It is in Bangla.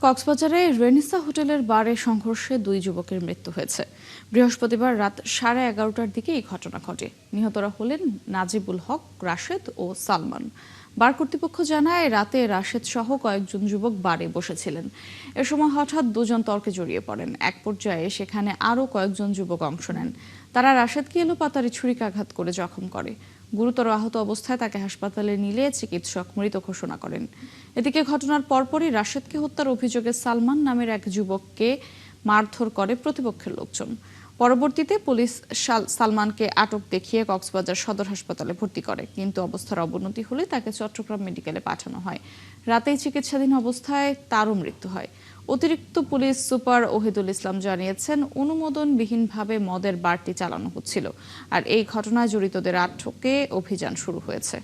কক্সবাজারে রেনিসা হোটেলের বারে সংঘর্ষে 2 যুবকের মৃত্যু হয়েছে। বৃহস্পতিবার রাত 11:30টার দিকে এই ঘটনা ঘটে। নিহতরা হলেন নাজিবুল হক, রাশেদ ও সালমান। বার কর্তৃপক্ষ জানায়, রাতে রাশেদ সহ কয়েকজন যুবক বারে বসেছিলেন। এ সময় হঠাৎ দুজন তর্কে জড়িয়ে পড়েন। এক পর্যায়ে সেখানে আরও কয়েকজন যুবক অংশ নেন। তারা রাশেদকে এলোপাতাড়ি ছুরিকাঘাত করে জখম করে। গুরুতর আহত অবস্থায় তাকে হাসপাতালে নিলে চিকিৎসক মৃত ঘোষণা করেন। এদিকে ঘটনার পরপরই রাশেদকে হত্যার অভিযোগে সালমান নামের এক যুবককে মারধর করে প্রতিপক্ষের লোকজন। পরবর্তীতে পুলিশ সালমানকে আটক দেখিয়ে কক্সবাজার সদর হাসপাতালে ভর্তি করে, কিন্তু অবস্থার অবনতি হলে তাকে চট্টগ্রাম মেডিকেলে পাঠানো হয়। রাতেই চিকিৎসাধীন অবস্থায় তারও মৃত্যু হয়। অতিরিক্ত পুলিশ সুপার ওহিদুল ইসলাম জানিয়েছেন, অনুমোদনবিহীনভাবে মদের বারটি চালানো হচ্ছিল, আর এই ঘটনায় জড়িতদের আটকে অভিযান শুরু হয়েছে।